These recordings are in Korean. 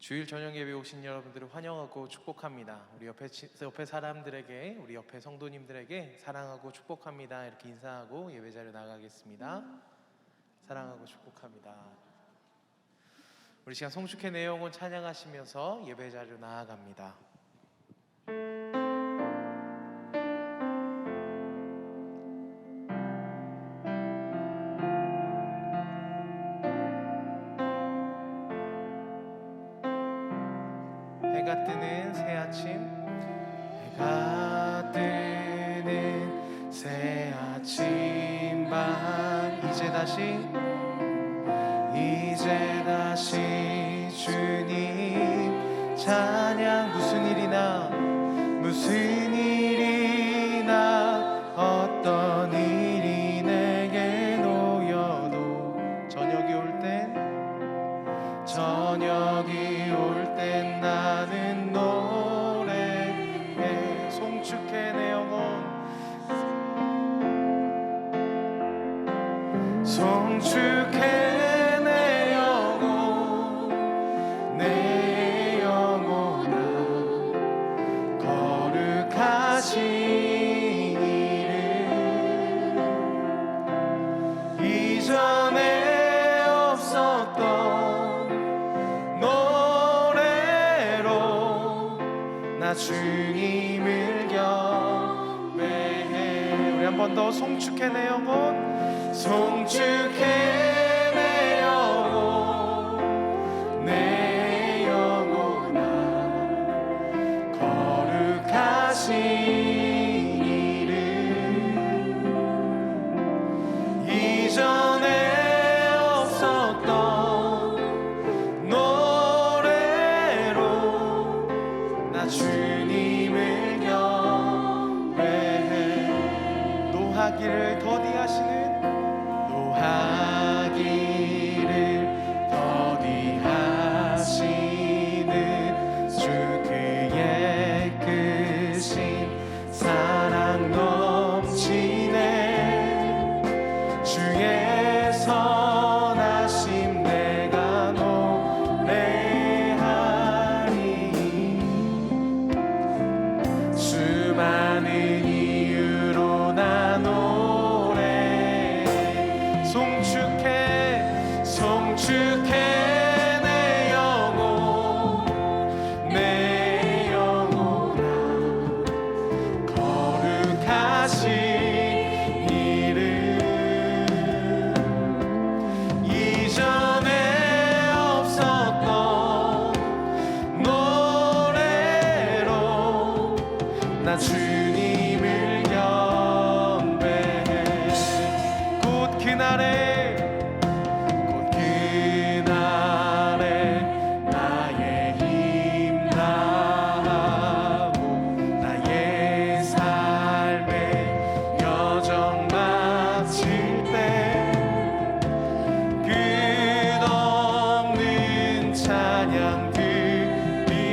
주일 저녁 예배 오신 여러분들을 환영하고 축복합니다. 우리 옆에 사람들에게, 우리 옆에 성도님들에게 사랑하고 축복합니다 이렇게 인사하고 예배 자료 나가겠습니다. 사랑하고 축복합니다. 우리 시간 송축의 내용은 찬양하시면서 예배 자료 나아갑니다. 해가 뜨는 새 아침, 해가 뜨는 새 아침 반 이제 다시 주님 찬양. 무슨 일이나 어떤 일이 내게 놓여도 저녁이 올 땐 나는 노래해. 송축해 내 영혼, 송축해 내 영혼아 거룩하신 이름 이전에 없었던 나 주님을 경배해. 우리 한 번 더 송축해 내 영혼, 송축해 내 영혼아 거룩하신 이름 이전에 없었던 노래로 나 주님을 경배해. 노하기를 더디하시는 주 그의 크신 사랑 넘치네. 주의 선하심 내가 노래하리. 수많은 이유로 나 노래해. 송축해 내 영혼아 거룩하신 이름 이전에 없었던 노래로 나 주님을 경배해. 곧 그날에 나의 힘 다하고 나의 삶의 여정 마칠 때 끝없는 찬양 드리리라.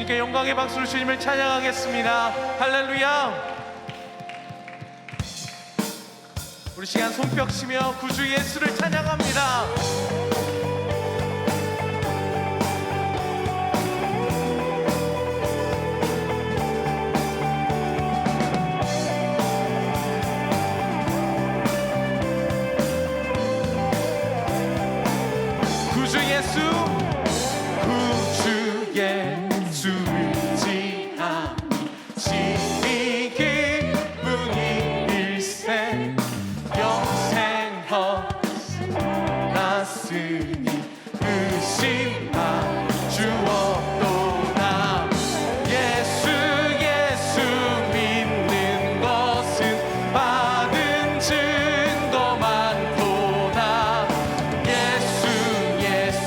주님께 영광의 박수를 주님을 찬양하겠습니다. 할렐루야. 우리 시간 손뼉 치며 구주 예수를 찬양합니다. 구주 예수, 구주 예수를 지하니 심히 기분이 일세 영생 허락하시니 의심하 주었도다. 예수 예수 믿는 것은 받은 증거 많도다. 예수 예수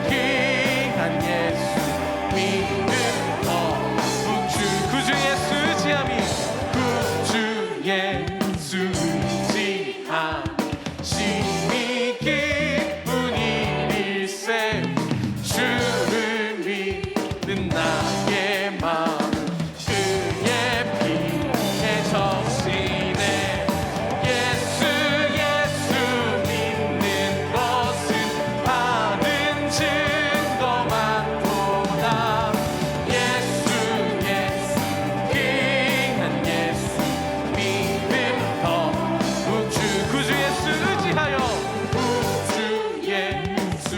귀한 예수 믿는 것 구주 구주 예수 지함이 구주 예수 지함 심히 기분이 일세 주를 믿는 나의 마음 그의 피에 적시네. 예수 예수 믿는 것은 받은 증거 많도다. 예수 예수 귀한 예수 믿음 더 구주 구주 예수 의지하여 구주 예수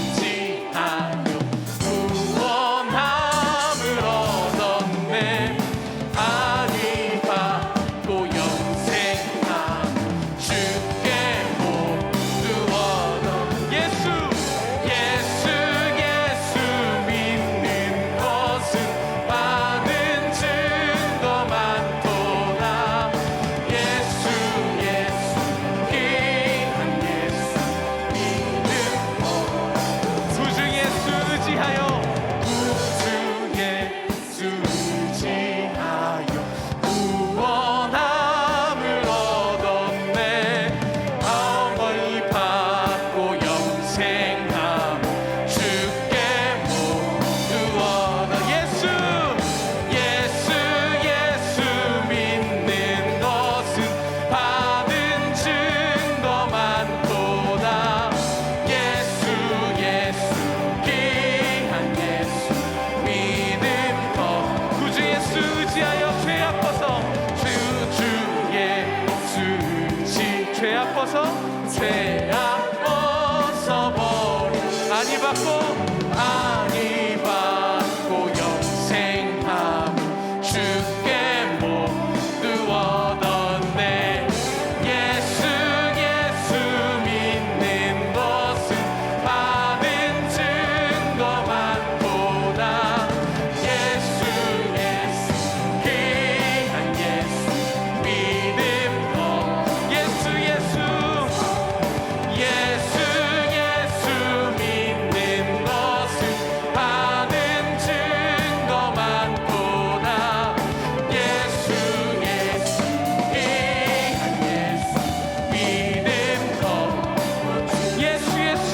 의지하여 구원함을 얻었네. 아니 받고 영생함 주께 모두 얻어. 예수 예수 예수 믿는 것은 받은 증거 많도다. 예수 예수 귀한 예수 믿음 구주 예수 의지하여 구주 예수 의지하여 구원함을 얻었네. 아무리 받고 영생함 주께 모두 얻어. 예수 예수 예수 믿는 것은 받은 증거 많도다. 예수 예수 귀한 예수 믿음 더 구주 예수 의지하여 죄 아파서 주 예수 의지 죄 아파서 죄 아파서 버리 아니 받고 영생함 주께 모두 얻었네. 예수 예수 믿는 것은 받은 증거 많도다. 예수 예수 귀한 예수 믿음 더 예수 예수 예수 예수 믿는 것은 받은 증거 많도다. 예수 예수 귀한 예수 믿음 더 예수 예수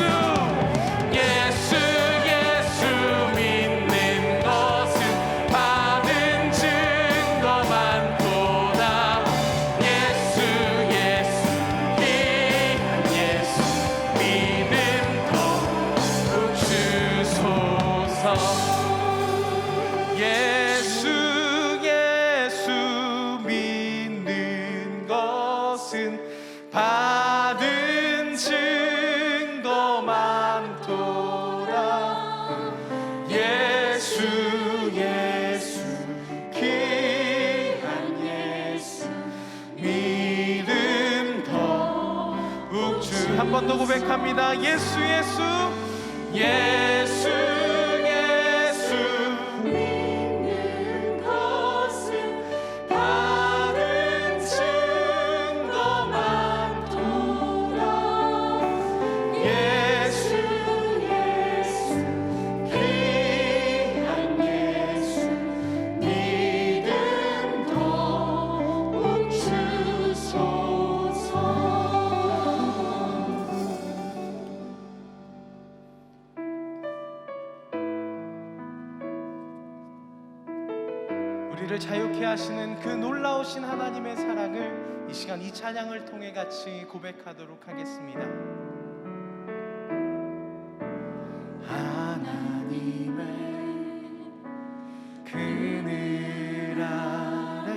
예수 예수 믿는 것은 받은 증거 많도다. 예수 예수 귀한 예수 믿음 더 주소서. 예수 예수 믿는 것은 받은 증거 많도다. 예수 예수 귀한 예수 믿음 더욱 주 한 번 더 고백합니다. 예수 예수 예수 예수 믿는 것은 받은 증거 많도다. 예수 예수 귀한 예수 믿음 더욱 주소서. 자유케 하시는 그 놀라우신 하나님의 사랑을 이 시간 이 찬양을 통해 같이 고백하도록 하겠습니다. 하나님의 그늘 아래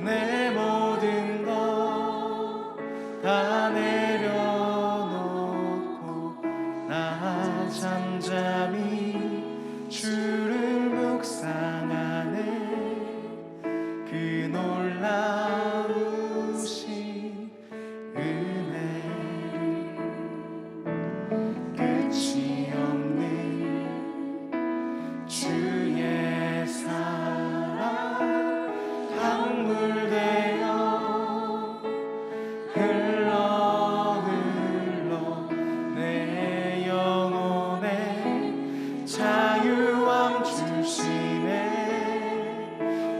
내 모든 것 다 내려놓고 나 잠잠히 주를 묵상하네. 그 놀라우신 은혜를 끝이 없는 주의 사랑 강물 되어 흘러 흘러 내 영혼에 자유함 주시네.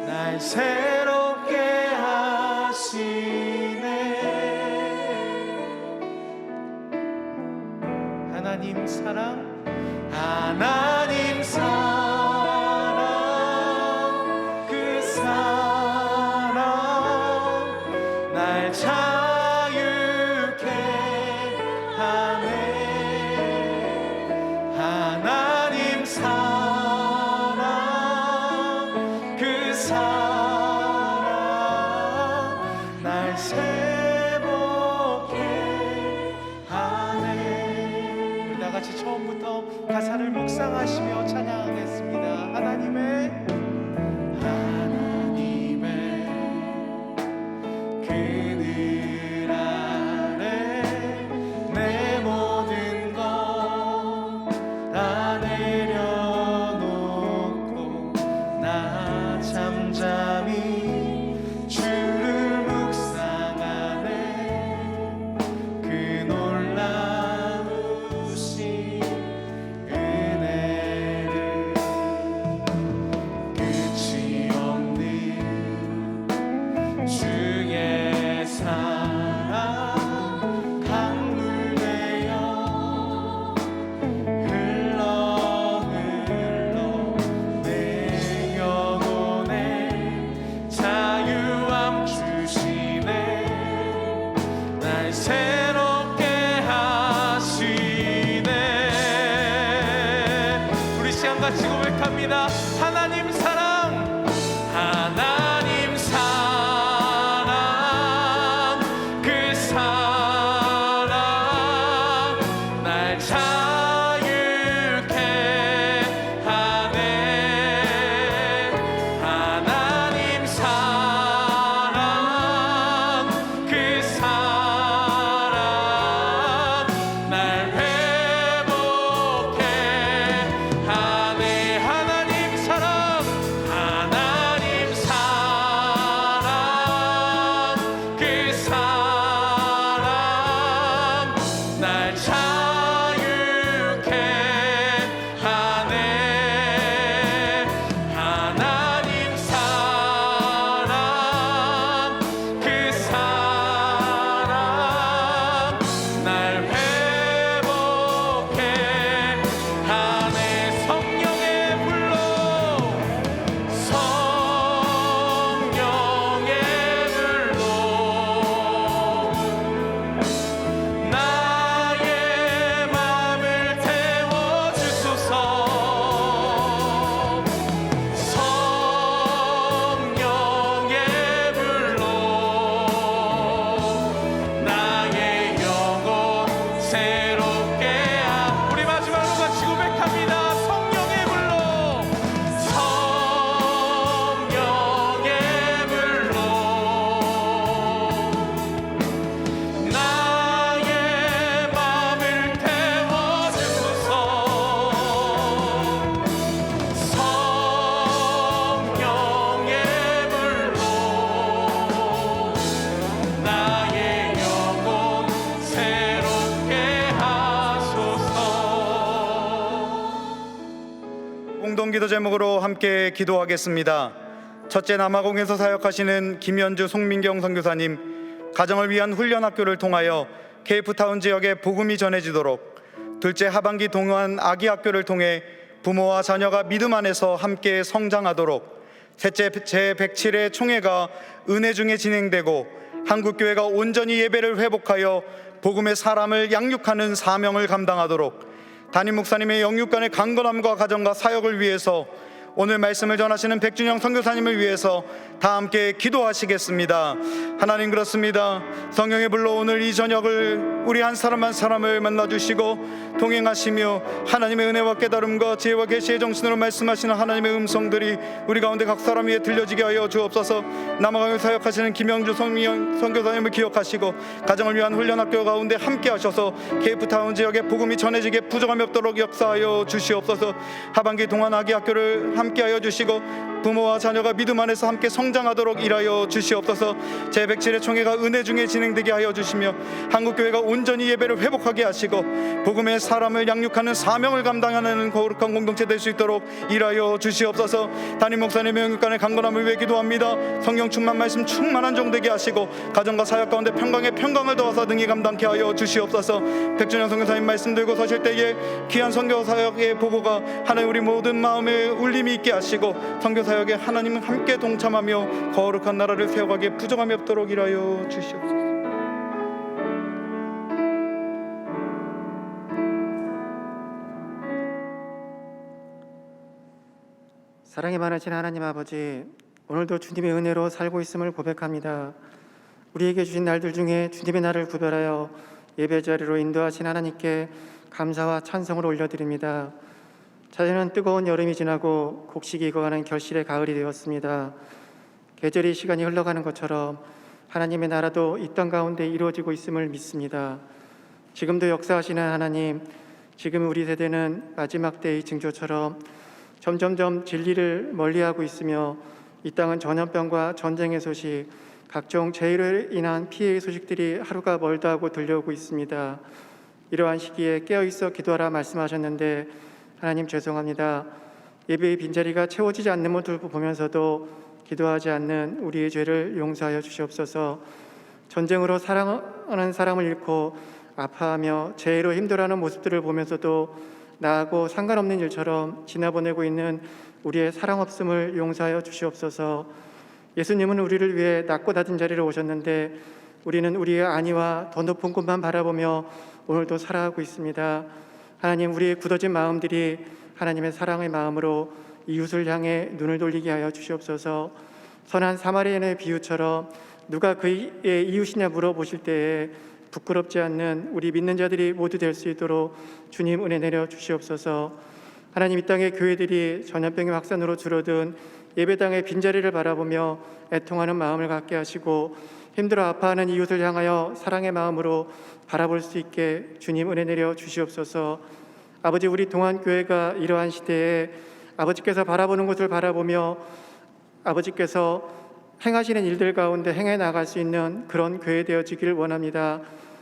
날 새롭게 하시네. 하나님 사랑, 하나님 사랑, 그 사랑 날 자유케 하네. 하나님 사랑, 그 사랑 날 회복해 하네. 우리 다 같이 처음부터 가사를 묵상하시며 찬양하겠습니다. 하나님의 그늘 아래 내 모든 것 다 내려놓고 나 잠잠히 주를 묵상하네. 그 놀라우신 은혜를 끝이 없는 주의 사랑 강물 되어 흘러 흘러 내 영혼에 자유함 주시네. 날 새롭게 하시네. 우리 시간 같이 고백합니다. 하나님 사랑, 하나님 사랑, 그 사랑 날 자유케 하네. 하나님 사랑, 그 사랑 날 회복해 하네. 하나님 사랑, 하나님 사랑, 그 사랑 날 자유케 하네. 하나님 사랑, 그 사랑 날 회복해 하네. 성령의 불로, 성령의 불로 나의 맘을 태워주소서. 성령의 불로 나의 영혼 새롭게 우리 마지막으로 같이 고백합니다. 성령의 불로, 성령의 불로 나의 맘을 태워주소서. 성령의 불로 나의 영혼 새롭게 하소서. 공동기도 제목으로 함께 기도하겠습니다. 첫째, 남아공에서 사역하시는 김현주 송민경 선교사님 가정을 위한 훈련학교를 통하여 케이프타운 지역에 복음이 전해지도록, 둘째, 하반기 동안 아기학교를 통해 부모와 자녀가 믿음 안에서 함께 성장하도록, 셋째 제107회 총회가 은혜 중에 진행되고 한국교회가 온전히 예배를 회복하여 복음의 사람을 양육하는 사명을 감당하도록 담임 목사님의 영육간의 강건함과 가정과 사역을 위해서 오늘 말씀을 전하시는 백준영 선교사님을 위해서 다 함께 기도하시겠습니다. 하나님, 그렇습니다. 성령의 불로 오늘 이 저녁을 우리 한 사람 한 사람을 만나주시고 동행하시며 하나님의 은혜와 깨달음과 지혜와 계시의 정신으로 말씀하시는 하나님의 음성들이 우리 가운데 각 사람 위에 들려지게 하여 주옵소서. 남아가며 사역하시는 김영주 선교사님을 기억하시고 가정을 위한 훈련학교 가운데 함께 하셔서 케이프타운 지역에 복음이 전해지게 부족함이 없도록 역사하여 주시옵소서. 하반기 동안 아기 학교를 함께하여 주시고 부모와 자녀가 믿음 안에서 함께 성장하도록 일하여 주시옵소서. 제107회 총회가 은혜 중에 진행되게 하여 주시며 한국교회가 온전히 예배를 회복하게 하시고 복음의 사람을 양육하는 사명을 감당하는 거룩한 공동체 될 수 있도록 일하여 주시옵소서. 담임 목사님의 영육간의 강건함을 위해 기도합니다. 성령 충만 말씀 충만한 종 되게 하시고 가정과 사역 가운데 평강에 평강을 더하사 등이 감당케 하여 주시옵소서. 백준영 선교사님 말씀 들고 서실 때에 귀한 선교 사역의 보고가 하나님 우리 모든 마음에 울림이 있게 하시고 선교 사역에 하나님 함께 동참하며 거룩한 나라를 세워가기에 부족함이 없도록 일하여 주시옵소서. 사랑이 많으신 하나님 아버지, 오늘도 주님의 은혜로 살고 있음을 고백합니다. 우리에게 주신 날들 중에 주님의 날을 구별하여 예배 자리로 인도하신 하나님께 감사와 찬송을 올려드립니다. 자연은 뜨거운 여름이 지나고 곡식이 익어가는 결실의 가을이 되었습니다. 계절이 시간이 흘러가는 것처럼 하나님의 나라도 이 땅 가운데 이루어지고 있음을 믿습니다. 지금도 역사하시는 하나님, 지금 우리 세대는 마지막 때의 징조처럼 점점점 진리를 멀리하고 있으며 이 땅은 전염병과 전쟁의 소식, 각종 재해로 인한 피해의 소식들이 하루가 멀다 하고 들려오고 있습니다. 이러한 시기에 깨어있어 기도하라 말씀하셨는데 하나님 죄송합니다. 예배의 빈자리가 채워지지 않는 모습을 보면서도 기도하지 않는 우리의 죄를 용서하여 주시옵소서. 전쟁으로 사랑하는 사람을 잃고 아파하며 재해로 힘들어하는 모습들을 보면서도 나하고 상관없는 일처럼 지나보내고 있는 우리의 사랑 없음을 용서하여 주시옵소서. 예수님은 우리를 위해 낮고 낮은 자리로 오셨는데 우리는 우리의 안위와 더 높은 곳만 바라보며 오늘도 살아가고 있습니다. 하나님, 우리의 굳어진 마음들이 하나님의 사랑의 마음으로 이웃을 향해 눈을 돌리게 하여 주시옵소서. 선한 사마리아인의 비유처럼 누가 그의 이웃이냐 물어보실 때에 부끄럽지 않는 우리 믿는 자들이 모두 될 수 있도록 주님 은혜 내려 주시옵소서. 하나님, 이 땅의 교회들이 전염병의 확산으로 줄어든 예배당의 빈자리를 바라보며 애통하는 마음을 갖게 하시고 힘들어 아파하는 이웃을 향하여 사랑의 마음으로 바라볼 수 있게 주님 은혜 내려 주시옵소서. 아버지, 우리 동안교회가 이러한 시대에 아버지께서 바라보는 것을 바라보며 아버지께서 행하시는 일들 가운데 행해 나갈 수 있는 그런 교회 되어지기를 원합니다.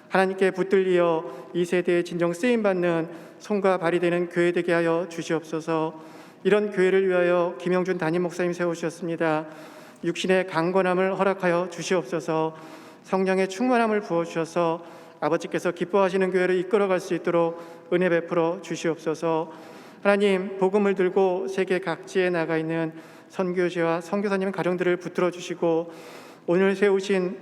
하나님께 붙들리어 이 세대에 진정 쓰임받는 손과 발이 되는 교회 되게 하여 주시옵소서. 이런 교회를 위하여 김영준 담임 목사님 세우셨습니다. 육신의 강건함을 허락하여 주시옵소서. 성령의 충만함을 부어주셔서 아버지께서 기뻐하시는 교회를 이끌어갈 수 있도록 은혜 베풀어 주시옵소서. 하나님, 복음을 들고 세계 각지에 나가 있는 선교지와 선교사님 가정들을 붙들어 주시고 오늘 세우신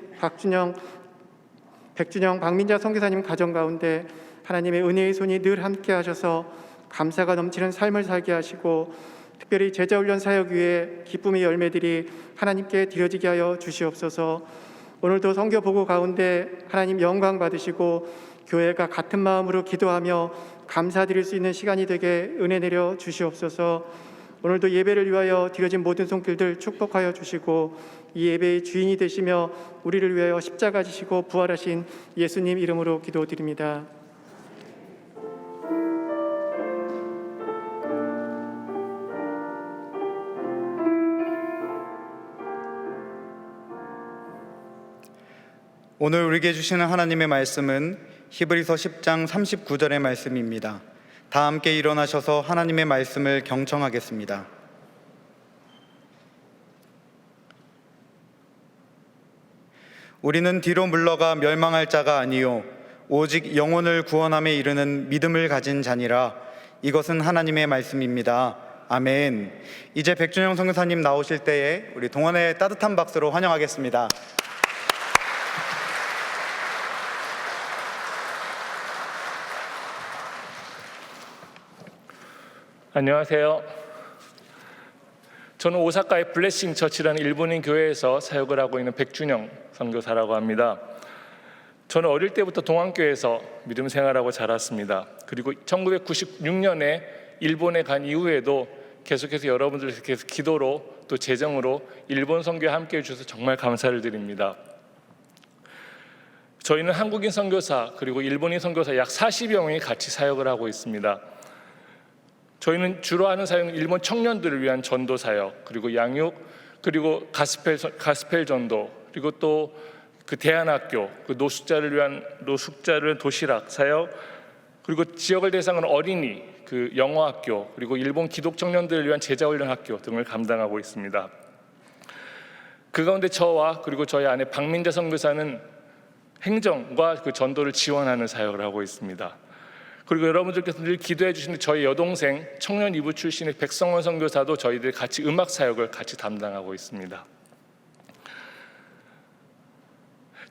백준영 박민자 선교사님 가정 가운데 하나님의 은혜의 손이 늘 함께 하셔서 감사가 넘치는 삶을 살게 하시고 특별히 제자훈련 사역 위에 기쁨의 열매들이 하나님께 드려지게 하여 주시옵소서. 오늘도 선교 보고 가운데 하나님 영광 받으시고 교회가 같은 마음으로 기도하며 감사드릴 수 있는 시간이 되게 은혜 내려 주시옵소서. 오늘도 예배를 위하여 드려진 모든 손길들 축복하여 주시고 이 예배의 주인이 되시며 우리를 위하여 십자가 지시고 부활하신 예수님 이름으로 기도드립니다. 오늘 우리에게 주시는 하나님의 말씀은 히브리서 10장 39절의 말씀입니다. 다 함께 일어나셔서 하나님의 말씀을 경청하겠습니다. 우리는 뒤로 물러가 멸망할 자가 아니요 오직 영혼을 구원함에 이르는 믿음을 가진 자니라. 이것은 하나님의 말씀입니다. 아멘. 이제 백준영 선교사님 나오실 때에 우리 동원의 따뜻한 박수로 환영하겠습니다. 안녕하세요. 저는 오사카의 블레싱 처치라는 일본인 교회에서 사역을 하고 있는 백준영 선교사라고 합니다. 저는 어릴 때부터 동안교회에서 믿음 생활하고 자랐습니다. 그리고 1996년에 일본에 간 이후에도 계속해서 여러분들 계속 기도로 또 재정으로 일본 선교에 함께해 주셔서 정말 감사를 드립니다. 저희는 한국인 선교사 그리고 일본인 선교사 약 40여 명이 같이 사역을 하고 있습니다. 저희는 주로 하는 사역은 일본 청년들을 위한 전도 사역, 그리고 양육, 그리고 가스펠 전도, 그리고 또 그 대안학교, 그 노숙자를 위한 도시락 사역, 그리고 지역을 대상으로 어린이, 그 영어학교, 그리고 일본 기독 청년들을 위한 제자훈련 학교 등을 감당하고 있습니다. 그 가운데 저와 그리고 저희 아내 박민자 선교사는 행정과 그 전도를 지원하는 사역을 하고 있습니다. 그리고 여러분들께서 늘 기도해 주시는 저희 여동생 청년 2부 출신의 백성원 선교사도 저희들 같이 음악 사역을 같이 담당하고 있습니다.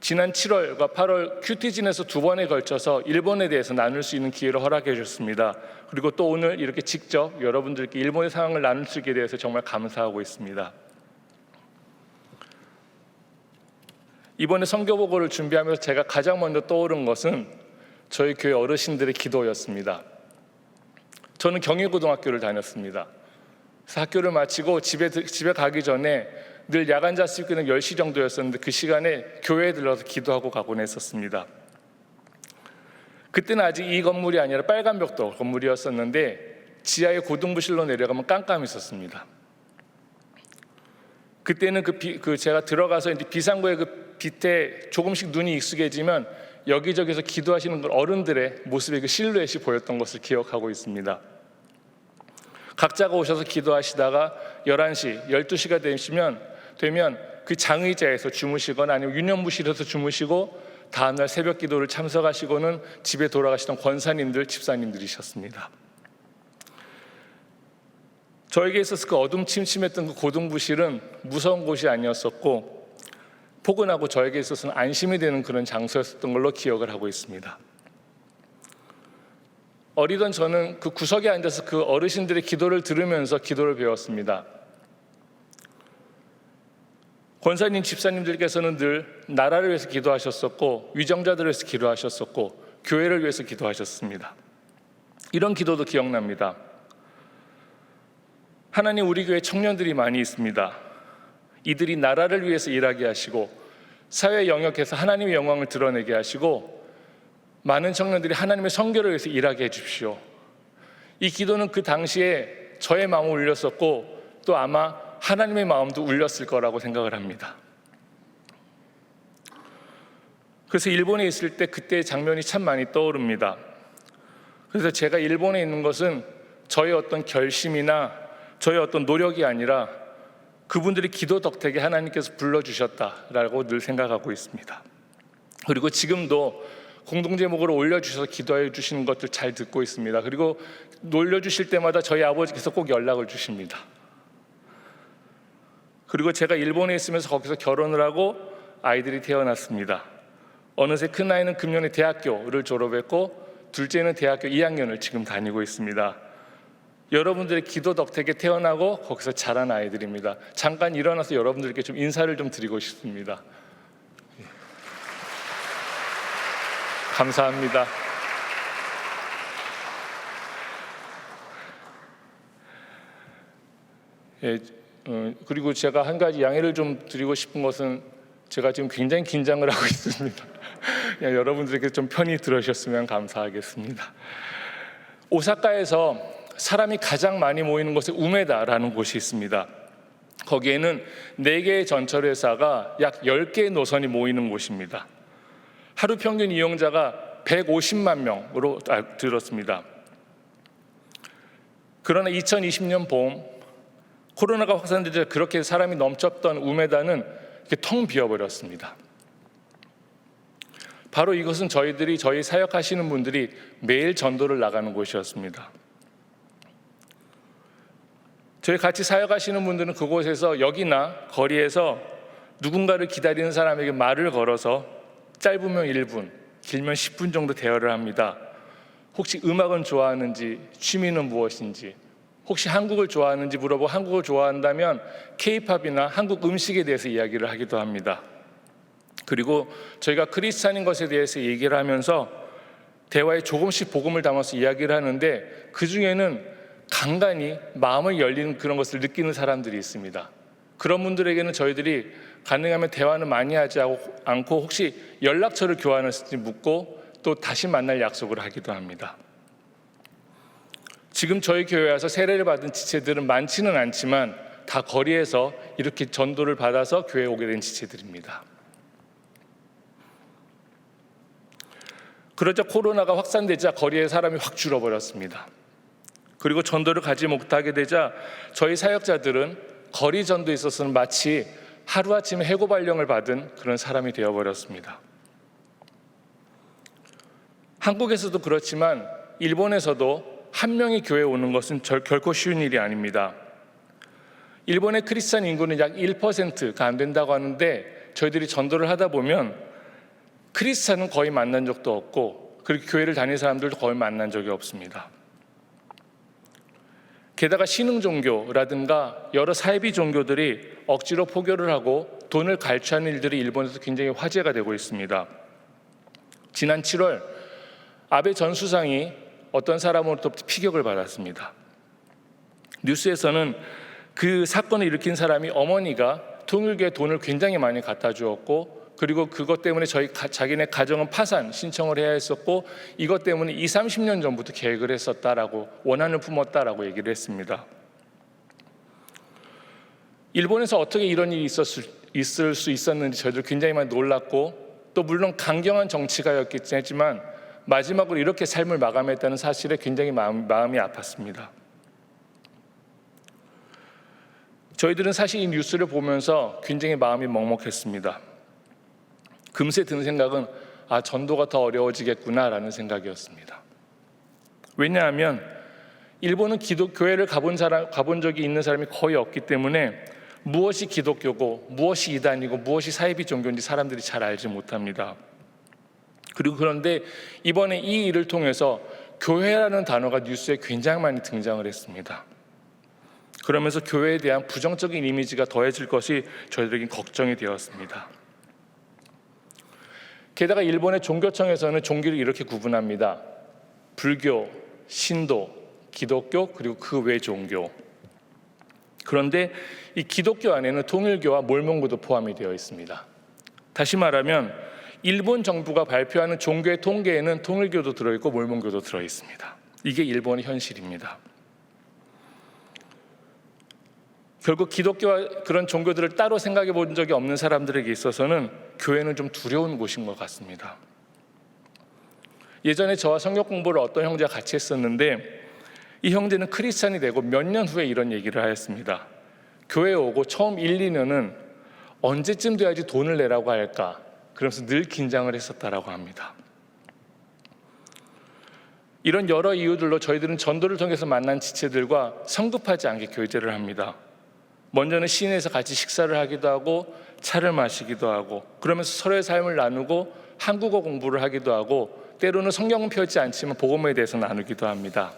지난 7월과 8월 큐티진에서 2번에 걸쳐서 일본에 대해서 나눌 수 있는 기회를 허락해 주셨습니다. 그리고 또 오늘 이렇게 직접 여러분들께 일본의 상황을 나눌 수 있게 돼서 정말 감사하고 있습니다. 이번에 선교보고를 준비하면서 제가 가장 먼저 떠오른 것은 저희 교회 어르신들의 기도였습니다. 저는 경희고등학교를 다녔습니다. 그래서 학교를 마치고 집에 가기 전에 늘 야간 자습기는 10시 정도였었는데 그 시간에 교회에 들러서 기도하고 가곤 했었습니다. 그때는 아직 이 건물이 아니라 빨간벽돌 건물이었었는데 지하의 고등부실로 내려가면 깜깜했었습니다. 그때는 제가 들어가서 이제 비상구의 그 빛에 조금씩 눈이 익숙해지면 여기저기서 기도하시는 어른들의 모습의 그 실루엣이 보였던 것을 기억하고 있습니다. 각자가 오셔서 기도하시다가 11시, 12시가 되면 그 장의자에서 주무시거나 아니면 유년무실에서 주무시고 다음날 새벽 기도를 참석하시고는 집에 돌아가시던 권사님들, 집사님들이셨습니다. 저에게 있어서 그 어둠침침했던 그 고등부실은 무서운 곳이 아니었었고 포근하고 저에게 있어서는 안심이 되는 그런 장소였던 걸로 기억을 하고 있습니다. 어리던 저는 그 구석에 앉아서 그 어르신들의 기도를 들으면서 기도를 배웠습니다. 권사님, 집사님들께서는 늘 나라를 위해서 기도하셨었고 위정자들을 위해서 기도하셨었고 교회를 위해서 기도하셨습니다. 이런 기도도 기억납니다. 하나님, 우리 교회 청년들이 많이 있습니다. 이들이 나라를 위해서 일하게 하시고 사회 영역에서 하나님의 영광을 드러내게 하시고 많은 청년들이 하나님의 선교를 위해서 일하게 해주십시오. 이 기도는 그 당시에 저의 마음을 울렸었고 또 아마 하나님의 마음도 울렸을 거라고 생각을 합니다. 그래서 일본에 있을 때 그때의 장면이 참 많이 떠오릅니다. 그래서 제가 일본에 있는 것은 저의 어떤 결심이나 저의 어떤 노력이 아니라 그분들이 기도 덕택에 하나님께서 불러주셨다라고 늘 생각하고 있습니다. 그리고 지금도 공동제목으로 올려주셔서 기도해 주시는 것들 잘 듣고 있습니다. 그리고 올려주실 때마다 저희 아버지께서 꼭 연락을 주십니다. 그리고 제가 일본에 있으면서 거기서 결혼을 하고 아이들이 태어났습니다. 어느새 큰아이는 금년에 대학교를 졸업했고 둘째는 대학교 2학년을 지금 다니고 있습니다. 여러분들의 기도 덕택에 태어나고 거기서 자란 아이들입니다. 잠깐 일어나서 여러분들께 좀 인사를 좀 드리고 싶습니다. 감사합니다. 그리고 제가 한 가지 양해를 좀 드리고 싶은 것은 제가 지금 굉장히 긴장을 하고 있습니다. 여러분들에게 좀 편히 들으셨으면 감사하겠습니다. 오사카에서 사람이 가장 많이 모이는 곳에 우메다라는 곳이 있습니다. 거기에는 4개의 전철회사가 약 10개의 노선이 모이는 곳입니다. 하루 평균 이용자가 150만 명으로 들었습니다. 그러나 2020년 봄 코로나가 확산되자 그렇게 사람이 넘쳤던 우메다는 텅 비어버렸습니다. 바로 이것은 저희 사역하시는 분들이 매일 전도를 나가는 곳이었습니다. 저희 같이 사역하시는 분들은 그곳에서 역이나 거리에서 누군가를 기다리는 사람에게 말을 걸어서 짧으면 1분, 길면 10분 정도 대화를 합니다. 혹시 음악은 좋아하는지, 취미는 무엇인지, 혹시 한국을 좋아하는지 물어보고 한국을 좋아한다면 K-팝이나 한국 음식에 대해서 이야기를 하기도 합니다. 그리고 저희가 크리스찬인 것에 대해서 얘기를 하면서 대화에 조금씩 복음을 담아서 이야기를 하는데 그 중에는 간간히 마음을 열리는 그런 것을 느끼는 사람들이 있습니다. 그런 분들에게는 저희들이 가능하면 대화는 많이 하지 않고 혹시 연락처를 교환했을지 묻고 또 다시 만날 약속을 하기도 합니다. 지금 저희 교회에 와서 세례를 받은 지체들은 많지는 않지만 다 거리에서 이렇게 전도를 받아서 교회에 오게 된 지체들입니다. 그러자 코로나가 확산되자 거리에 사람이 확 줄어버렸습니다. 그리고 전도를 가지 못하게 되자 저희 사역자들은 거리 전도에 있어서는 마치 하루아침에 해고 발령을 받은 그런 사람이 되어버렸습니다. 한국에서도 그렇지만 일본에서도 한 명이 교회에 오는 것은 결코 쉬운 일이 아닙니다. 일본의 크리스찬 인구는 약 1%가 안 된다고 하는데 저희들이 전도를 하다 보면 크리스찬은 거의 만난 적도 없고 그리고 교회를 다니는 사람들도 거의 만난 적이 없습니다. 게다가 신흥 종교라든가 여러 사이비 종교들이 억지로 포교를 하고 돈을 갈취하는 일들이 일본에서 굉장히 화제가 되고 있습니다. 지난 7월 아베 전 수상이 어떤 사람으로부터 피격을 받았습니다. 뉴스에서는 그 사건을 일으킨 사람이 어머니가 통일교에 돈을 굉장히 많이 갖다 주었고 그리고 그것 때문에 자기네 가정은 파산 신청을 해야 했었고 이것 때문에 20-30년 전부터 계획을 했었다라고 원한을 품었다라고 얘기를 했습니다. 일본에서 어떻게 이런 일이 있을 수 있었는지 저희들 굉장히 많이 놀랐고 또 물론 강경한 정치가였겠지만 마지막으로 이렇게 삶을 마감했다는 사실에 굉장히 마음이 아팠습니다. 저희들은 사실 이 뉴스를 보면서 굉장히 마음이 먹먹했습니다. 금세 든 생각은 전도가 더 어려워지겠구나라는 생각이었습니다. 왜냐하면 일본은 교회를 가본 적이 있는 사람이 거의 없기 때문에 무엇이 기독교고 무엇이 이단이고 무엇이 사이비 종교인지 사람들이 잘 알지 못합니다. 그리고 그런데 이번에 이 일을 통해서 교회라는 단어가 뉴스에 굉장히 많이 등장을 했습니다. 그러면서 교회에 대한 부정적인 이미지가 더해질 것이 저희들에겐 걱정이 되었습니다. 게다가 일본의 종교청에서는 종교를 이렇게 구분합니다. 불교, 신도, 기독교 그리고 그 외 종교. 그런데 이 기독교 안에는 통일교와 몰몬교도 포함이 되어 있습니다. 다시 말하면 일본 정부가 발표하는 종교의 통계에는 통일교도 들어있고 몰몬교도 들어있습니다. 이게 일본의 현실입니다. 결국 기독교와 그런 종교들을 따로 생각해 본 적이 없는 사람들에게 있어서는 교회는 좀 두려운 곳인 것 같습니다. 예전에 저와 성경 공부를 어떤 형제가 같이 했었는데 이 형제는 크리스찬이 되고 몇 년 후에 이런 얘기를 하였습니다. 교회에 오고 처음 1, 2년은 언제쯤 돼야지 돈을 내라고 할까 그러면서 늘 긴장을 했었다라고 합니다. 이런 여러 이유들로 저희들은 전도를 통해서 만난 지체들과 성급하지 않게 교제를 합니다. 먼저는 시내에서 같이 식사를 하기도 하고 차를 마시기도 하고 그러면서 서로의 삶을 나누고 한국어 공부를 하기도 하고 때로는 성경은 펴지 않지만 복음에 대해서 나누기도 합니다.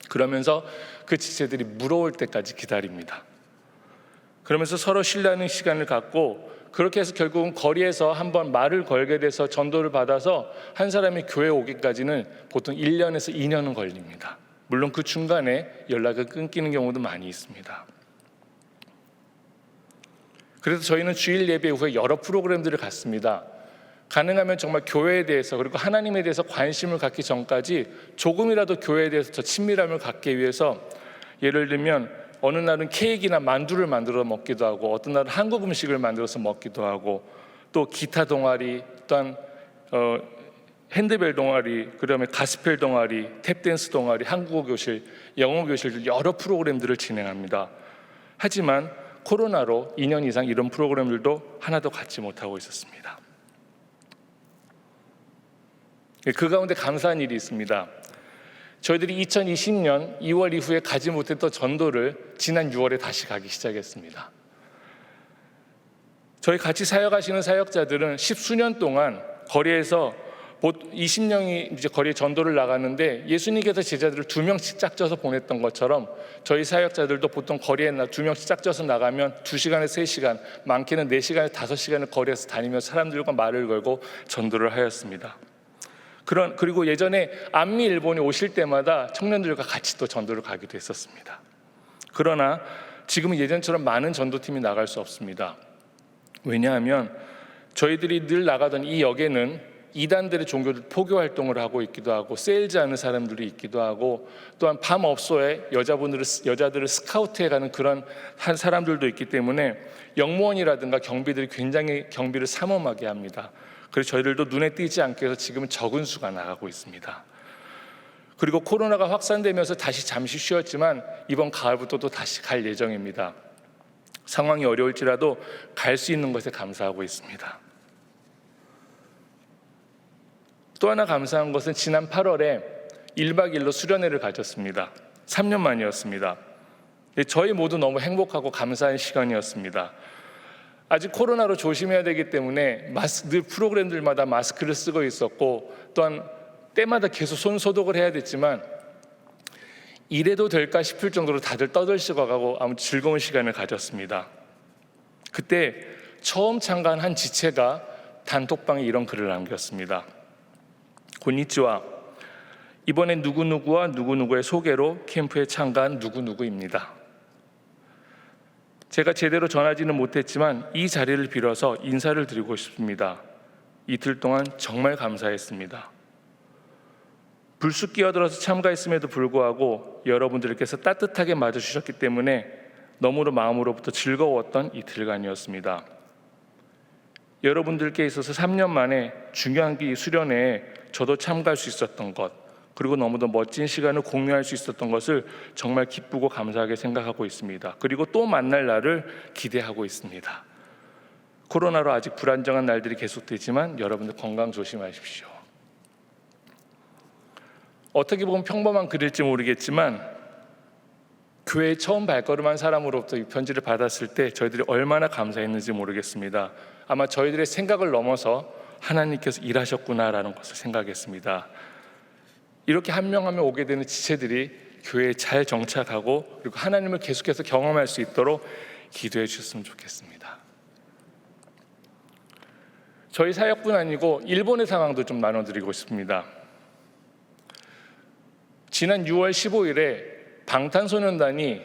그러면서 그 지체들이 물어올 때까지 기다립니다. 그러면서 서로 신뢰하는 시간을 갖고 그렇게 해서 결국은 거리에서 한번 말을 걸게 돼서 전도를 받아서 한 사람이 교회에 오기까지는 보통 1년에서 2년은 걸립니다. 물론 그 중간에 연락을 끊기는 경우도 많이 있습니다. 그래서 저희는 주일 예배 후에 여러 프로그램들을 갖습니다. 가능하면 정말 교회에 대해서 그리고 하나님에 대해서 관심을 갖기 전까지 조금이라도 교회에 대해서 더 친밀함을 갖기 위해서 예를 들면 어느 날은 케이크나 만두를 만들어 먹기도 하고 어떤 날은 한국 음식을 만들어서 먹기도 하고 또 기타 동아리 또한 핸드벨 동아리 그다음에 가스펠 동아리 탭댄스 동아리 한국어 교실 영어 교실 여러 프로그램들을 진행합니다. 하지만 코로나로 2년 이상 이런 프로그램들도 하나도 갖지 못하고 있었습니다. 그 가운데 감사한 일이 있습니다. 저희들이 2020년 2월 이후에 가지 못했던 전도를 지난 6월에 다시 가기 시작했습니다. 저희 같이 사역하시는 사역자들은 10수년 동안 거리에서 20명이 이제 거리에 전도를 나가는데 예수님께서 제자들을 2명씩 짝져서 보냈던 것처럼 저희 사역자들도 보통 거리에 2명씩 짝져서 나가면 2시간에 3시간, 많게는 4시간에 5시간을 거리에서 다니며 사람들과 말을 걸고 전도를 하였습니다. 그리고 예전에 안미 일본에 오실 때마다 청년들과 같이 또 전도를 가기도 했었습니다. 그러나 지금은 예전처럼 많은 전도팀이 나갈 수 없습니다. 왜냐하면 저희들이 늘 나가던 이 역에는 이단들의 종교들 포교 활동을 하고 있기도 하고 세일즈하는 사람들이 있기도 하고 또한 밤업소에 여자들을 스카우트해가는 그런 한 사람들도 있기 때문에 영무원이라든가 경비들이 굉장히 경비를 삼엄하게 합니다. 그래서 저희들도 눈에 띄지 않게 해서 지금은 적은 수가 나가고 있습니다. 그리고 코로나가 확산되면서 다시 잠시 쉬었지만 이번 가을부터 또 다시 갈 예정입니다. 상황이 어려울지라도 갈 수 있는 것에 감사하고 있습니다. 또 하나 감사한 것은 지난 8월에 1박 2일로 수련회를 가졌습니다. 3년 만이었습니다. 저희 모두 너무 행복하고 감사한 시간이었습니다. 아직 코로나로 조심해야 되기 때문에 늘 프로그램들마다 마스크를 쓰고 있었고 또한 때마다 계속 손 소독을 해야 됐지만 이래도 될까 싶을 정도로 다들 떠들시고 가고 아무 즐거운 시간을 가졌습니다. 그때 처음 참가한 한 지체가 단톡방에 이런 글을 남겼습니다. 곤니치와, 이번엔 누구누구와 누구누구의 소개로 캠프에 참가한 누구누구입니다. 제가 제대로 전하지는 못했지만 이 자리를 빌어서 인사를 드리고 싶습니다. 이틀 동안 정말 감사했습니다. 불쑥 끼어들어서 참가했음에도 불구하고 여러분들께서 따뜻하게 맞아주셨기 때문에 너무나 마음으로부터 즐거웠던 이틀간이었습니다. 여러분들께 있어서 3년 만에 중요한 이 수련회에 저도 참가할 수 있었던 것, 그리고 너무도 멋진 시간을 공유할 수 있었던 것을 정말 기쁘고 감사하게 생각하고 있습니다. 그리고 또 만날 날을 기대하고 있습니다. 코로나로 아직 불안정한 날들이 계속되지만 여러분들 건강 조심하십시오. 어떻게 보면 평범한 글일지 모르겠지만 교회에 처음 발걸음한 사람으로부터 이 편지를 받았을 때 저희들이 얼마나 감사했는지 모르겠습니다. 아마 저희들의 생각을 넘어서 하나님께서 일하셨구나라는 것을 생각했습니다. 이렇게 한 명 한 명 오게 되는 지체들이 교회에 잘 정착하고 그리고 하나님을 계속해서 경험할 수 있도록 기도해 주셨으면 좋겠습니다. 저희 사역뿐 아니고 일본의 상황도 좀 나눠드리고 싶습니다. 지난 6월 15일에 방탄소년단이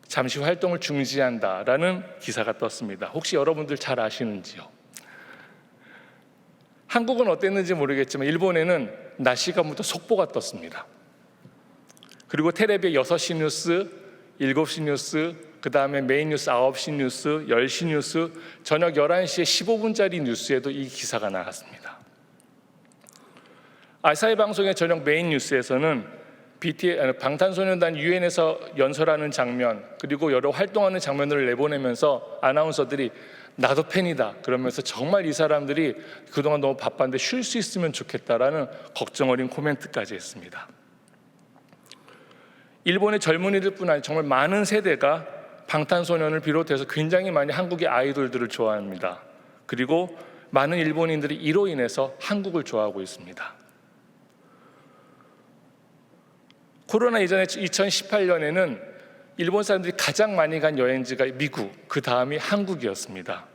잠시 활동을 중지한다라는 기사가 떴습니다. 혹시 여러분들 잘 아시는지요? 한국은 어땠는지 모르겠지만 일본에는 낮 시간부터 속보가 떴습니다. 그리고 텔레비에 6시 뉴스, 7시 뉴스, 그 다음에 메인 뉴스 9시 뉴스, 10시 뉴스, 저녁 11시에 15분짜리 뉴스에도 이 기사가 나왔습니다. 아사히 방송의 저녁 메인 뉴스에서는 방탄소년단 유엔에서 연설하는 장면 그리고 여러 활동하는 장면을 내보내면서 아나운서들이 나도 팬이다 그러면서 정말 이 사람들이 그동안 너무 바빴는데 쉴 수 있으면 좋겠다라는 걱정 어린 코멘트까지 했습니다. 일본의 젊은이들뿐 아니라 정말 많은 세대가 방탄소년을 비롯해서 굉장히 많이 한국의 아이돌들을 좋아합니다. 그리고 많은 일본인들이 이로 인해서 한국을 좋아하고 있습니다. 코로나 이전에 2018년에는 일본 사람들이 가장 많이 간 여행지가 미국, 그 다음이 한국이었습니다.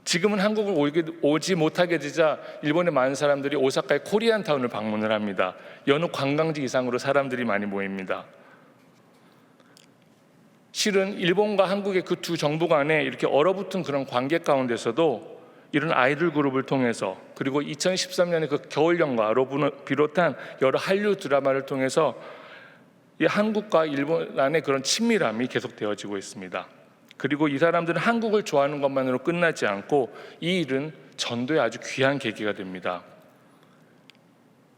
지금은 한국을 오지 못하게 되자 일본의 많은 사람들이 오사카의 코리안타운을 방문을 합니다. 여느 관광지 이상으로 사람들이 많이 모입니다. 실은 일본과 한국의 그 두 정부 간에 이렇게 얼어붙은 그런 관계 가운데서도 이런 아이돌 그룹을 통해서 그리고 2013년에 그 겨울연가로 비롯한 여러 한류 드라마를 통해서 이 한국과 일본 안의 그런 친밀함이 계속되어지고 있습니다. 그리고 이 사람들은 한국을 좋아하는 것만으로 끝나지 않고 이 일은 전도의 아주 귀한 계기가 됩니다.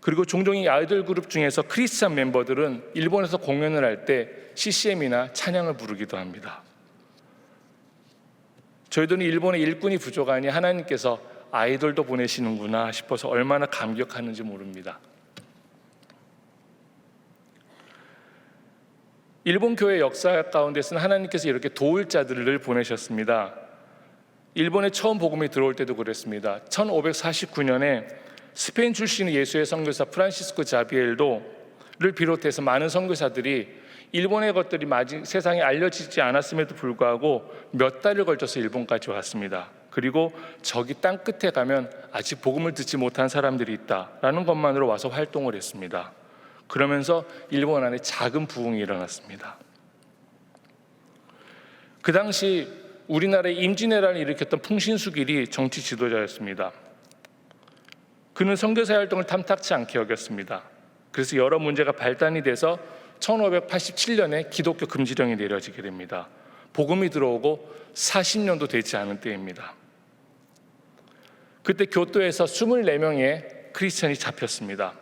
그리고 종종 이 아이돌 그룹 중에서 크리스찬 멤버들은 일본에서 공연을 할 때 CCM이나 찬양을 부르기도 합니다. 저희들은 일본의 일꾼이 부족하니 하나님께서 아이돌도 보내시는구나 싶어서 얼마나 감격하는지 모릅니다. 일본 교회 역사 가운데서는 하나님께서 이렇게 도울 자들을 보내셨습니다. 일본에 처음 복음이 들어올 때도 그랬습니다. 1549년에 스페인 출신의 예수의 선교사 프란시스코 자비엘도를 비롯해서 많은 선교사들이 일본의 것들이 아직 세상에 알려지지 않았음에도 불구하고 몇 달을 걸쳐서 일본까지 왔습니다. 그리고 저기 땅 끝에 가면 아직 복음을 듣지 못한 사람들이 있다라는 것만으로 와서 활동을 했습니다. 그러면서 일본 안에 작은 부흥이 일어났습니다. 그 당시 우리나라의 임진왜란을 일으켰던 풍신수길이 정치 지도자였습니다. 그는 선교사 활동을 탐탁치 않게 여겼습니다. 그래서 여러 문제가 발단이 돼서 1587년에 기독교 금지령이 내려지게 됩니다. 복음이 들어오고 40년도 되지 않은 때입니다. 그때 교토에서 24명의 크리스천이 잡혔습니다.